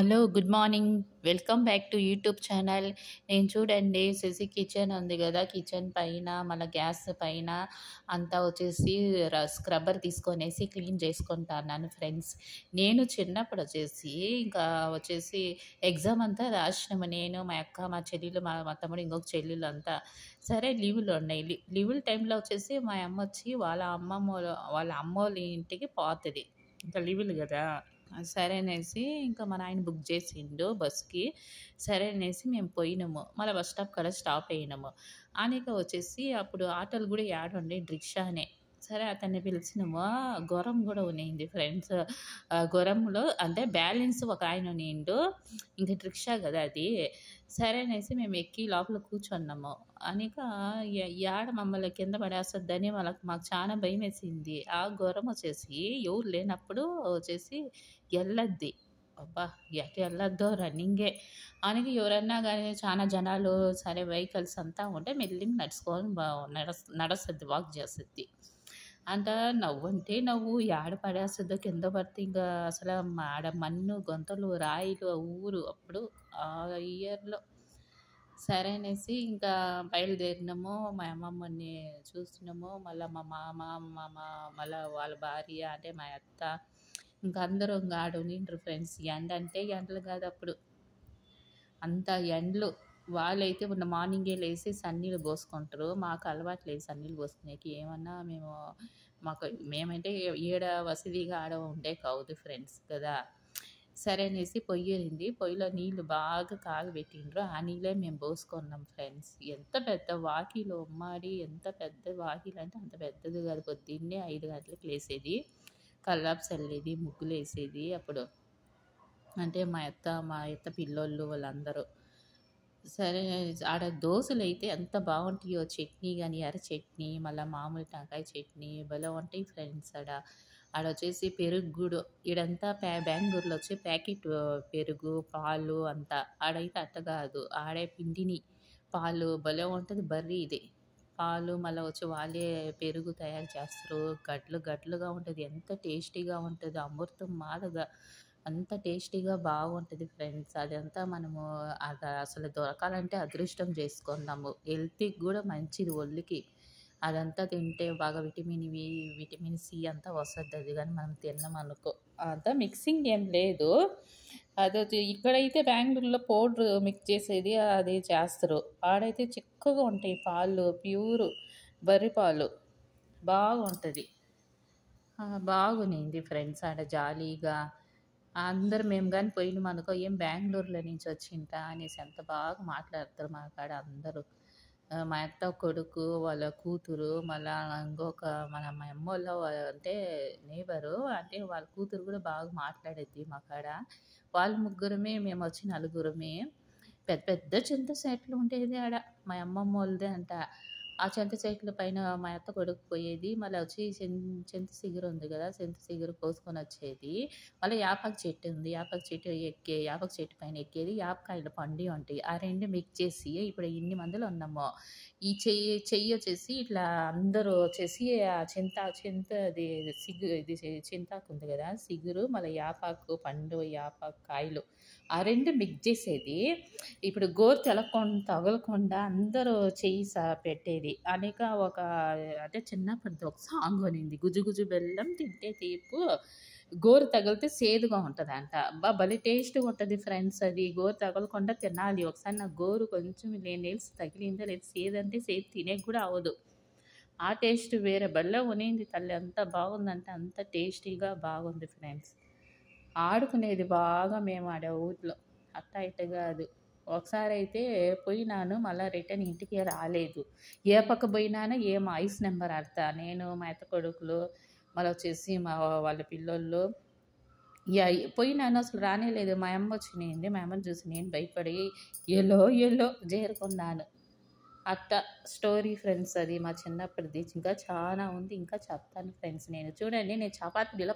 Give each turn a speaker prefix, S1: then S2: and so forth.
S1: Hello. Good morning. Welcome back to YouTube channel. నేను చూడండి Shashi kitchen ఉంది గదా! కిచెన్ పైన మళ్ళా గ్యాస్ పైన అంతా వచ్చేసి స్క్రబ్బర్ తీసుకొనేసి క్లీన్ చేసుకుంటాన్నాను ఫ్రెండ్స్. నేను చిన్నప్పుడు వచ్చేసి ఇంకా వచ్చేసి ఎగ్జామ్ అంతా రాసినాము. నేను, మా అక్క, మా చెల్లెలు, మా తమ్ముడు, ఇంకొక చెల్లెలు అంతా. సరే లీవులు ఉన్నాయి. లీవుల టైంలో వచ్చేసి మా అమ్మొచ్చి వాళ్ళ అమ్మోళ్ళ ఇంటికి పోతది. ఇంకా లీవులు గదా! సరే అనేసి ఇంకా మా నాయన బుక్ చేసిండు బస్‌కి. సరే అనేసి మేము పోయినాము. మళ్ళా బస్ స్టాప్ కాడ స్టాప్ అయినాము. ఆనక వచ్చేసి అప్పుడు ఆటోలు గూడా యాడుండే రిక్షానే. సరే అతన్ని పిలిచినాము. గుర్రం గూడా ఉన్నింది ఫ్రెండ్స్. గుర్రంలో అంటే బ్యాలెన్స్ ఒక ఆయన ఉన్నిండు. ఇంక రిక్షా గదా అది. సరే అనేసి మేము ఎక్కి లోపల కూర్చున్నాము. అనిక యాడ మమ్మల్ని కింద పడేస్తదని మాకు చానా భయమేసింది. ఆ గుర్రం వచ్చేసి ఎవరు లేనప్పుడు వచ్చేసి ఎళ్ళద్ది. అబ్బా! ఎటు ఎళ్ళొద్దో రన్నింగే. అనగా ఎవరన్నా గాని చానా జనాలు సరే వెహికల్స్ అంతా ఉంటే మెల్లిగా నడుచుకొని నడుస్తది, వాక్ చేస్తది. అంత నవ్వంటే నవ్వు యాడ పడేస్తదో కింద పడితే ఇంకా అసల ఆడ మన్ను, గుంతలు, రాయిలు ఆ ఊరు అప్పుడు ఆ ఇయర్‌లో. సరే అనేసి ఇంకా బయలుదేరినాము. మా అమ్మమ్మని చూసినాము. మళ్ళా మా మామ, మళ్ళా వాళ్ళ భార్య అంటే మా అత్త ఇంక అందరూ ఇంగ ఆడ ఉండిండ్రు ఫ్రెండ్స్. ఎండంటే ఎండలు కాదప్పుడు. అంత ఎండలు. వాళ్ళైతే మార్నింగే లేసి సన్నీళ్ళు పోసుకుంటారు. మాకు అలవాటు లేదు సన్నీళ్ళు పోసుకునేకి. ఏమన్నా మేమంటే ఈడ వసతిగా ఆడ ఉండే కాదు ఫ్రెండ్స్ కదా! సరే అనేసి పొయ్యుంది. పొయ్యిలో నీళ్ళు బాగా కాగబెట్టిండ్రు. ఆ నీళ్ళే మేము పోసుకున్నాం ఫ్రెండ్స్. ఎంత పెద్ద వాకిలో ఉమ్మాడి ఎంత పెద్ద వాకిలంటే అంత పెద్దది కాదు. పొద్దున్నే 5 గంటలకు లేసేది. కల్లాపు చల్లేది, ముగ్గులేసేది అప్పుడు. అంటే మా అత్త పిల్లోళ్ళు వాళ్ళందరూ. సరే ఆడ దోసలైతే ఎంత బావుంటాయో చట్నీ గాని, ఎర్ర చట్నీ, మళ్ళా మామూలు టెంకాయ చట్నీ భలే ఉంటాయి ఫ్రెండ్స్ ఆడ. ఆడొచ్చేసి పెరుగు గూడా ఈడంతా బెంగుళూరులో వచ్చి ప్యాకెట్ పెరుగు, పాలు అంతా. ఆడైతే అట్ట గాదు. ఆడే పిండిని పాలు భలే ఉంటది బర్రీది. పాలు మళ్ళా వచ్చి వాళ్ళే పెరుగు తయారు చేస్తారు. గడ్డలుగా ఉంటది. ఎంత టేస్టీగా ఉంటదో అమృతం మాదిరిగా అంత టేస్టీగా బాగుంటది ఫ్రెండ్స్. అదంతా మనము అసలు దొరకాలంటే అదృష్టం చేసుకున్నాము. హెల్త్‌కి గూడా మంచిది ఒళ్ళుకి. అదంతా తింటే బాగా విటమిన్ సి అంతా వస్తది. అది గాని మనం తిన్నామనుకో. అంతా మిక్సింగ్ ఏం లేదు. ఇక్కడైతే బెంగుళూరులో పౌడర్ మిక్స్ చేసేది అది చేస్తారు. ఆడైతే చిక్కగా ఉంటాయి పాలు. ప్యూర్ బర్రె పాలు. బాగుంటది. బాగునింది ఫ్రెండ్స్ ఆడ జాలీగా. అందరు మేము గాని పోయినామనుకో ఏం బెంగుళూరులో నుంచి వచ్చిండ్రా అనేసి ఎంత బాగా మాట్లాడతారు మా కాడ అందరూ. మా అత్త కొడుకు, వాళ్ళ కూతురు, మళ్ళా ఇంకొక మా అమ్మోళ్ళ అంటే నేబరు అంటే వాళ్ళ కూతురు గూడా బాగా మాట్లాడిద్ది మా కాడ. వాళ్ళు ముగ్గురమే, మేమొచ్చి నలుగురమే. పెద్ద పెద్ద చింత చెట్లు ఉండేది ఆడ. మా అమ్మమ్మోళ్ళదే అంట. ఆ చింత చెట్ల పైన మా అత్త కొడుకు పోయేది. మళ్ళా వచ్చి చింత చిగురు ఉంది గదా! చింత చిగురు కోసుకొనొచ్చేది. మళ్ళీ యాపాకు చెట్టు ఉంది. యాపాకు చెట్టు పైన ఎక్కేది. యాపకాయలు పండియి ఉంటాయి. ఆ 2 మిక్స్ చేసి ఇప్పుడు ఇన్ని మందిలో ఉన్నామో, ఈ చెయ్యొచ్చేసి ఇట్లా అందరూ వచ్చేసి ఆ చింతది ఇది చింతాకు ఉంది గదా! చిగురు మళ్ళీ యాపాకు పండు, యాపాకు కాయలు ఆ 2 మిక్స్ చేసేది. ఇప్పుడు గోరు తగలకుండా అందరూ చెయ్యి పెట్టేది. అంటే చిన్నప్పటిది ఒక సాంగ్ ఉన్నింది. 'గుజు గుజు బెల్లం తింటే తీపు గోరు తగిలితే సేదుగా ఉంటదంట.' అబ్బా! భలే టేస్ట్‌గా ఉంటది ఫ్రెండ్స్ అది. గోరు తగలకుండా తినాలి. ఒకసారి నాకు గోరు కొంచెం తగిలిందా లేదా సేదంటే సేదు తినేకి గూడా అవ్వదు. ఆ టేస్ట్ వేరే భలే ఉన్నింది తల్లి. అంత బాగుందంటే అంత టేస్టీగా బాగుంది ఫ్రెండ్స్. ఆడుకునేది బాగా మేము ఆడ ఊర్లో. అట్ట ఇట్ట గాదు. ఒకసారైతే పోయినాను. మళ్ళా రిటర్న్ ఇంటికే రాలేదు. ఏ పక్క పోయినానో ఏమో ఐస్ నంబర్ ఆడతా. నేను, మా అత్త కొడుకులు, మళ్ళొచ్చేసి వాళ్ళ పిల్లోళ్ళు. పోయినాను అసలు రానే లేదు. మా అమ్మ వచ్చినింది. మా అమ్మని చూసి నేను భయపడి ఎలో జేరుకున్నాను. అట్ట స్టోరీ ఫ్రెండ్స్ అది మా చిన్నప్పటిది. ఇంకా చానా ఉంది. ఇంకా చెప్తాను ఫ్రెండ్స్ నేను. చూడండి నేను చపాతీలో